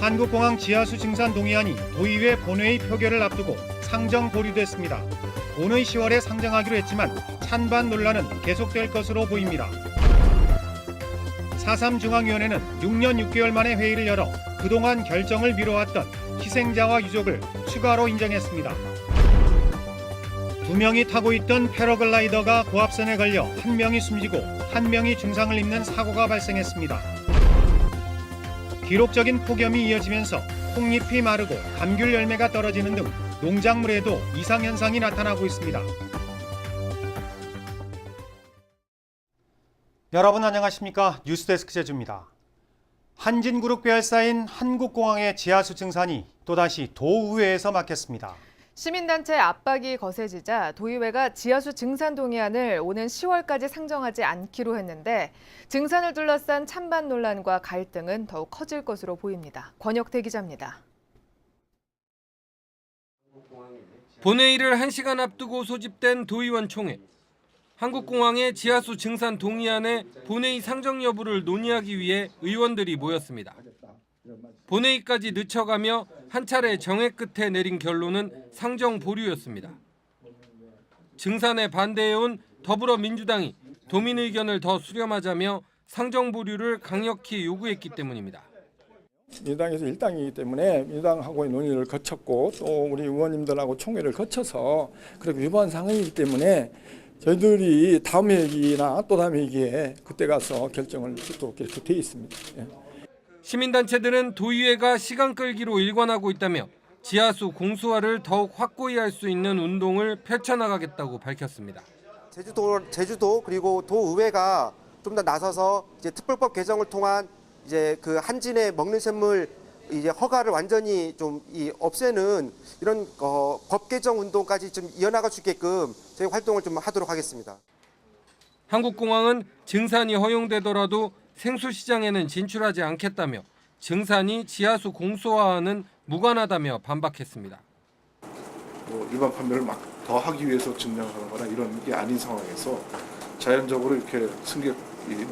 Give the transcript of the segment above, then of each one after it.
한국공항 지하수 증산 동의안이 도의회 본회의 표결을 앞두고 상정 보류됐습니다. 오는 10월에 상정하기로 했지만 찬반 논란은 계속될 것으로 보입니다. 4.3 중앙위원회는 6년 6개월 만에 회의를 열어 그동안 결정을 미뤄왔던 희생자와 유족을 추가로 인정했습니다. 2명이 타고 있던 패러글라이더가 고압선에 걸려 1명이 숨지고 1명이 중상을 입는 사고가 발생했습니다. 기록적인 폭염이 이어지면서 콩잎이 마르고 감귤 열매가 떨어지는 등 농작물에도 이상현상이 나타나고 있습니다. 여러분 안녕하십니까? 뉴스데스크 제주입니다. 한진그룹 계열사인 한국공항의 지하수 증산이 또다시 도의회에서 막혔습니다. 시민단체 압박이 거세지자 도의회가 지하수 증산 동의안을 오는 10월까지 상정하지 않기로 했는데 증산을 둘러싼 찬반 논란과 갈등은 더욱 커질 것으로 보입니다. 권혁태 기자입니다. 본회의를 1시간 앞두고 소집된 도의원 총회. 한국공항의 지하수 증산 동의안의 본회의 상정 여부를 논의하기 위해 의원들이 모였습니다. 본회의까지 늦춰가며 한 차례 정회 끝에 내린 결론은 상정 보류였습니다. 증산에 반대해온 더불어민주당이 도민 의견을 더 수렴하자며 상정 보류를 강력히 요구했기 때문입니다. 민주당에서 일당이기 때문에 민주당하고의 논의를 거쳤고 또 우리 의원님들하고 총회를 거쳐서 그렇게 위반 상황이기 때문에 저희들이 다음 회기나 또 다음 회기에 그때 가서 결정을 짓도록 이렇게 돼 있습니다. 시민단체들은 도의회가 시간 끌기로 일관하고 있다며 지하수 공수화를 더욱 확고히 할 수 있는 운동을 펼쳐나가겠다고 밝혔습니다. 제주도 그리고 도의회가 좀 더 나서서 이제 특별법 개정을 통한 이제 그 한진의 먹는 샘물 이제 허가를 완전히 좀 없애는 이런 법 개정 운동까지 좀 이어나갈 수 있게끔 저희 활동을 좀 하도록 하겠습니다. 한국공항은 증산이 허용되더라도 생수시장에는 진출하지 않겠다며 증산이 지하수 공수화와는 무관하다며 반박했습니다. 일반 판매를 막 더 하기 위해서 증량하는 거나 이런 게 아닌 상황에서 자연적으로 이렇게 승객이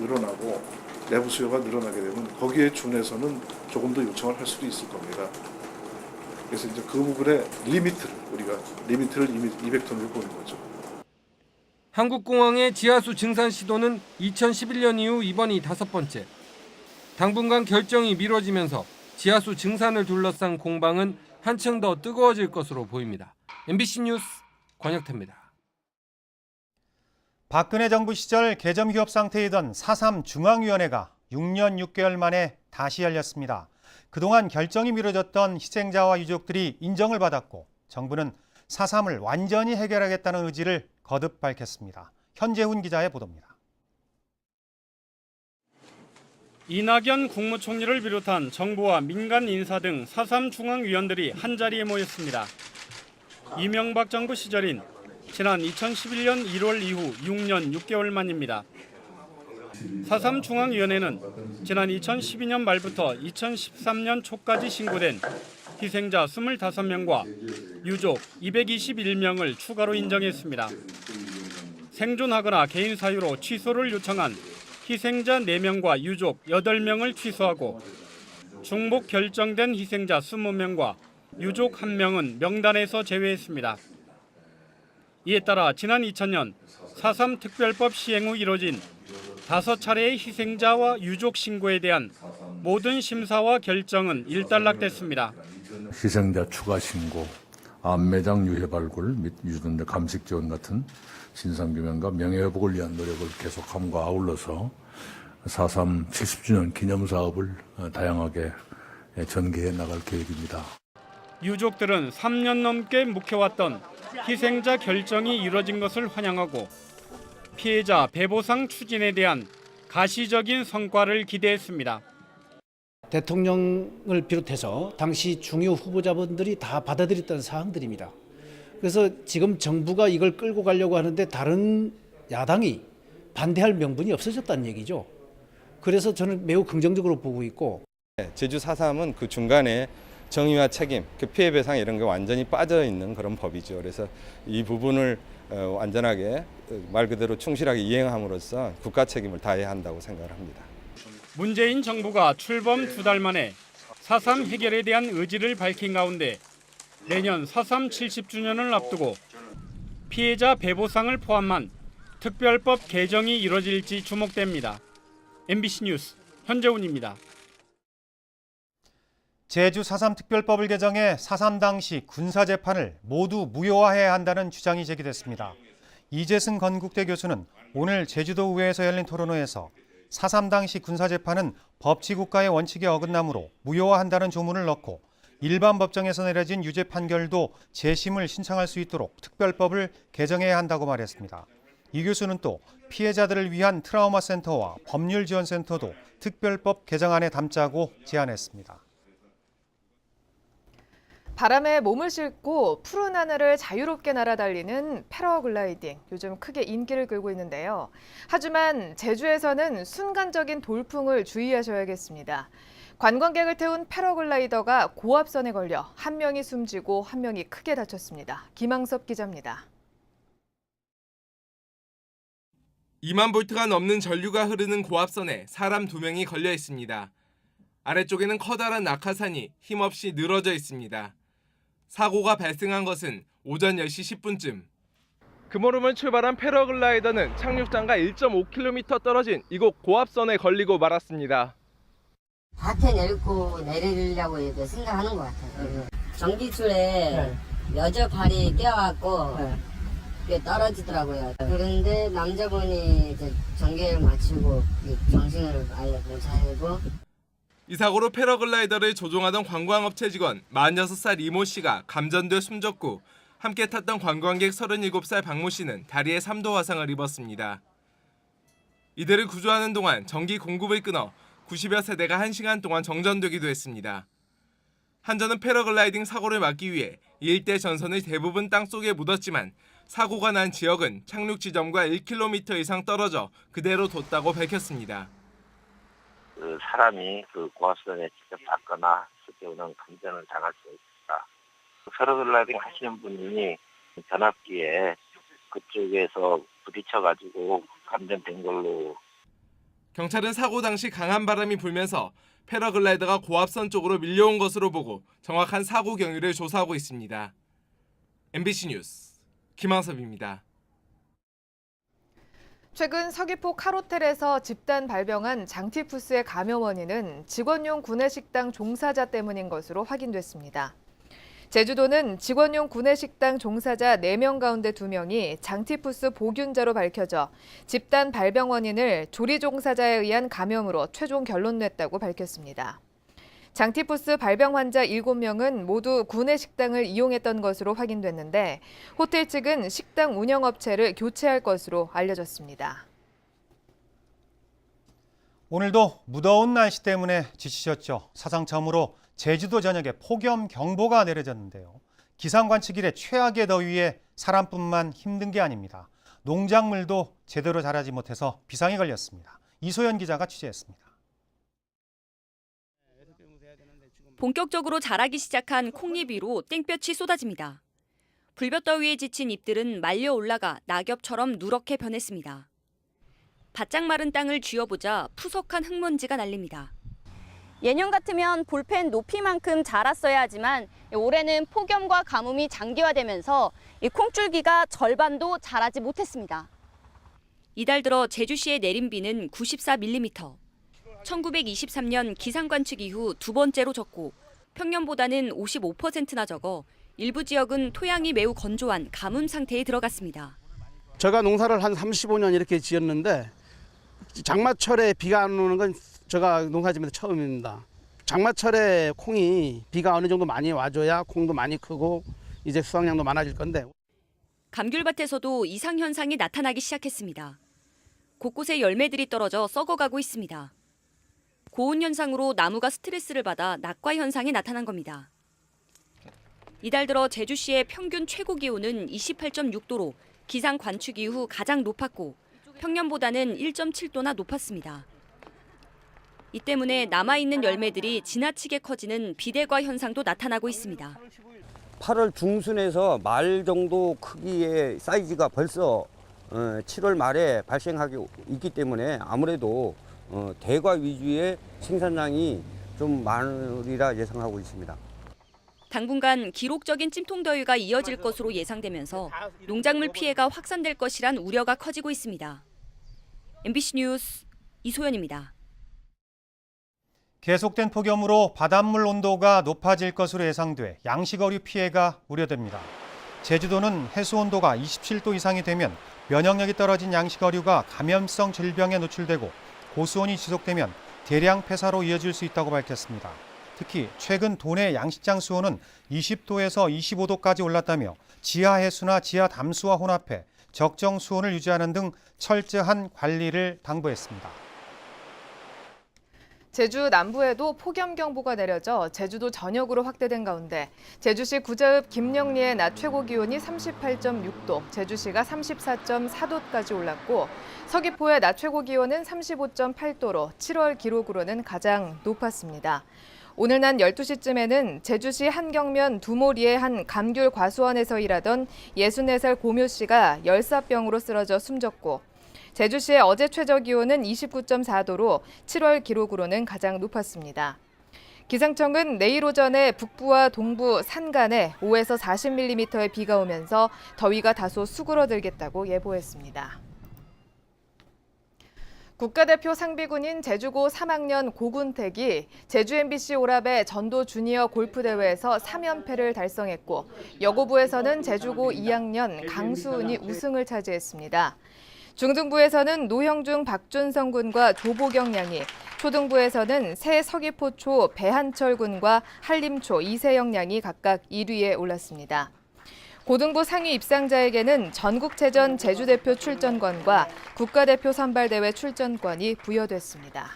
늘어나고 내부 수요가 늘어나게 되면 거기에 준해서는 조금 더 요청을 할 수도 있을 겁니다. 그래서 이제 그 부분의 리미트를 이미 200톤을 보는 거죠. 한국공항의 지하수 증산 시도는 2011년 이후 이번이 5번째. 당분간 결정이 미뤄지면서 지하수 증산을 둘러싼 공방은 한층 더 뜨거워질 것으로 보입니다. MBC 뉴스 권혁태입니다. 박근혜 정부 시절 개점 휴업 상태이던 4.3 중앙위원회가 6년 6개월 만에 다시 열렸습니다. 그동안 결정이 미뤄졌던 희생자와 유족들이 인정을 받았고 정부는 4.3을 완전히 해결하겠다는 의지를 거듭 밝혔습니다. 현재훈 기자의 보도입니다. 이낙연 국무총리를 비롯한 정부와 민간 인사 등 4.3 중앙위원들이 한자리에 모였습니다. 이명박 정부 시절인 지난 2011년 1월 이후 6년 6개월 만입니다. 4.3 중앙위원회는 지난 2012년 말부터 2013년 초까지 신고된 희생자 25명과 유족 221명을 추가로 인정했습니다. 생존하거나 개인 사유로 취소를 요청한 희생자 4명과 유족 8명을 취소하고 중복 결정된 희생자 20명과 유족 1명은 명단에서 제외했습니다. 이에 따라 지난 2000년 4.3 특별법 시행 후 이뤄진 5차례의 희생자와 유족 신고에 대한 모든 심사와 결정은 일단락됐습니다. 희생자 추가 신고, 암매장 유해 발굴 및 유전자 감식 지원 같은 진상규명과 명예회복을 위한 노력을 계속함과 아울러서 4.3 70주년 기념사업을 다양하게 전개해 나갈 계획입니다. 유족들은 3년 넘게 묵혀왔던 희생자 결정이 이뤄진 것을 환영하고 피해자 배보상 추진에 대한 가시적인 성과를 기대했습니다. 대통령을 비롯해서 당시 중요 후보자분들이 다 받아들였던 사항들입니다. 그래서 지금 정부가 이걸 끌고 가려고 하는데 다른 야당이 반대할 명분이 없어졌다는 얘기죠. 그래서 저는 매우 긍정적으로 보고 있고. 제주 4.3은 그 중간에 정의와 책임, 그 피해 배상 이런 게 완전히 빠져 있는 그런 법이죠. 그래서 이 부분을 완전하게 말 그대로 충실하게 이행함으로써 국가 책임을 다해야 한다고 생각을 합니다. 문재인 정부가 출범 2달 만에 4.3 해결에 대한 의지를 밝힌 가운데 내년 4.3 70주년을 앞두고 피해자 배보상을 포함한 특별법 개정이 이뤄질지 주목됩니다. MBC 뉴스 현재훈입니다. 제주 4.3 특별법을 개정해 4.3 당시 군사재판을 모두 무효화해야 한다는 주장이 제기됐습니다. 이재승 건국대 교수는 오늘 제주도의회에서 열린 토론회에서 4.3 당시 군사재판은 법치국가의 원칙에 어긋나므로 무효화한다는 조문을 넣고 일반 법정에서 내려진 유죄 판결도 재심을 신청할 수 있도록 특별법을 개정해야 한다고 말했습니다. 이 교수는 또 피해자들을 위한 트라우마 센터와 법률 지원 센터도 특별법 개정안에 담자고 제안했습니다. 바람에 몸을 싣고 푸른 하늘을 자유롭게 날아달리는 패러글라이딩, 요즘 크게 인기를 끌고 있는데요. 하지만 제주에서는 순간적인 돌풍을 주의하셔야겠습니다. 관광객을 태운 패러글라이더가 고압선에 걸려 한 명이 숨지고 한 명이 크게 다쳤습니다. 김항섭 기자입니다. 2만 볼트가 넘는 전류가 흐르는 고압선에 사람 2명이 걸려 있습니다. 아래쪽에는 커다란 낙하산이 힘없이 늘어져 있습니다. 사고가 발생한 것은 오전 10시 10분쯤. 금오름을 출발한 패러글라이더는 착륙장과 1.5km 떨어진 이곳 고압선에 걸리고 말았습니다. 밭에 내리려고 이렇게 생각하는 것 같아요. 전기줄에 여저발이 껴갖고 떨어지더라고요. 그런데 남자분이 이제 전기를 맞추고 정신을 아예 못 차리고. 이 사고로 패러글라이더를 조종하던 관광업체 직원 46살 이모 씨가 감전돼 숨졌고 함께 탔던 관광객 37살 박모 씨는 다리에 3도 화상을 입었습니다. 이들을 구조하는 동안 전기 공급을 끊어 90여 세대가 1시간 동안 정전되기도 했습니다. 한전은 패러글라이딩 사고를 막기 위해 이 일대 전선을 대부분 땅속에 묻었지만 사고가 난 지역은 착륙 지점과 1km 이상 떨어져 그대로 뒀다고 밝혔습니다. 사람이 고압선에 직접 닿거나 경우는 감전을 당할 수 있다. 패러글라이딩 하시는 분이 변압기에 그쪽에서 부딪혀가지고 감전된 걸로. 경찰은 사고 당시 강한 바람이 불면서 패러글라이더가 고압선 쪽으로 밀려온 것으로 보고 정확한 사고 경위를 조사하고 있습니다. MBC 뉴스 김항섭입니다. 최근 서귀포 칼호텔에서 집단 발병한 장티푸스의 감염 원인은 직원용 구내식당 종사자 때문인 것으로 확인됐습니다. 제주도는 직원용 구내식당 종사자 4명 가운데 2명이 장티푸스 보균자로 밝혀져 집단 발병 원인을 조리 종사자에 의한 감염으로 최종 결론냈다고 밝혔습니다. 장티푸스 발병 환자 7명은 모두 구내식당을 이용했던 것으로 확인됐는데 호텔 측은 식당 운영업체를 교체할 것으로 알려졌습니다. 오늘도 무더운 날씨 때문에 지치셨죠. 사상 처음으로 제주도 전역에 폭염경보가 내려졌는데요. 기상 관측 이래 최악의 더위에 사람뿐만 힘든 게 아닙니다. 농작물도 제대로 자라지 못해서 비상이 걸렸습니다. 이소연 기자가 취재했습니다. 본격적으로 자라기 시작한 콩잎 위로 땡볕이 쏟아집니다. 불볕더위에 지친 잎들은 말려 올라가 낙엽처럼 누렇게 변했습니다. 바짝 마른 땅을 쥐어보자 푸석한 흙먼지가 날립니다. 예년 같으면 볼펜 높이만큼 자랐어야 하지만 올해는 폭염과 가뭄이 장기화되면서 콩줄기가 절반도 자라지 못했습니다. 이달 들어 제주시의 내린 비는 94mm. 1923년 기상 관측 이후 2번째로 적고 평년보다는 55%나 적어 일부 지역은 토양이 매우 건조한 가뭄 상태에 들어갔습니다. 제가 농사를 한 35년 이렇게 지었는데 장마철에 비가 안 오는 건 제가 농사지면서 처음입니다. 장마철에 콩이 비가 어느 정도 많이 와줘야 콩도 많이 크고 이제 수확량도 많아질 건데. 감귤밭에서도 이상 현상이 나타나기 시작했습니다. 곳곳에 열매들이 떨어져 썩어가고 있습니다. 고온 현상으로 나무가 스트레스를 받아 낙과 현상이 나타난 겁니다. 이달 들어 제주시의 평균 최고 기온은 28.6도로 기상 관측 이후 가장 높았고 평년보다는 1.7도나 높았습니다. 이 때문에 남아있는 열매들이 지나치게 커지는 비대과 현상도 나타나고 있습니다. 8월 중순에서 말 정도 크기의 사이즈가 벌써 7월 말에 발생하기 있기 때문에 아무래도 대과 위주의 생산량이 좀 많으리라 예상하고 있습니다. 당분간 기록적인 찜통더위가 이어질 것으로 예상되면서 농작물 피해가 확산될 것이란 우려가 커지고 있습니다. MBC 뉴스 이소연입니다. 계속된 폭염으로 바닷물 온도가 높아질 것으로 예상돼 양식어류 피해가 우려됩니다. 제주도는 해수 온도가 27도 이상이 되면 면역력이 떨어진 양식어류가 감염성 질병에 노출되고 고수온이 지속되면 대량 폐사로 이어질 수 있다고 밝혔습니다. 특히 최근 도내 양식장 수온은 20도에서 25도까지 올랐다며 지하 해수나 지하 담수와 혼합해 적정 수온을 유지하는 등 철저한 관리를 당부했습니다. 제주 남부에도 폭염경보가 내려져 제주도 전역으로 확대된 가운데 제주시 구자읍 김영리의 낮 최고 기온이 38.6도, 제주시가 34.4도까지 올랐고 서귀포의 낮 최고 기온은 35.8도로 7월 기록으로는 가장 높았습니다. 오늘 낮 12시쯤에는 제주시 한경면 두모리의 한 감귤 과수원에서 일하던 64살 고묘 씨가 열사병으로 쓰러져 숨졌고 제주시의 어제 최저 기온은 29.4도로 7월 기록으로는 가장 높았습니다. 기상청은 내일 오전에 북부와 동부 산간에 5에서 40mm의 비가 오면서 더위가 다소 수그러들겠다고 예보했습니다. 국가대표 상비군인 제주고 3학년 고군택이 제주 MBC 오랍의 전도 주니어 골프대회에서 3연패를 달성했고 여고부에서는 제주고 2학년 강수은이 우승을 차지했습니다. 중등부에서는 노형중 박준성 군과 조보경 양이, 초등부에서는 새 서귀포초 배한철 군과 한림초 이세영 양이 각각 1위에 올랐습니다. 고등부 상위 입상자에게는 전국체전 제주대표 출전권과 국가대표 선발대회 출전권이 부여됐습니다.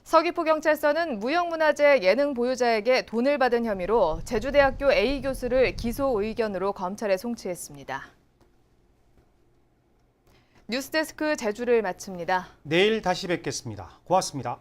서귀포경찰서는 무형문화재 예능 보유자에게 돈을 받은 혐의로 제주대학교 A 교수를 기소 의견으로 검찰에 송치했습니다. 뉴스데스크 제주를 마칩니다. 내일 다시 뵙겠습니다. 고맙습니다.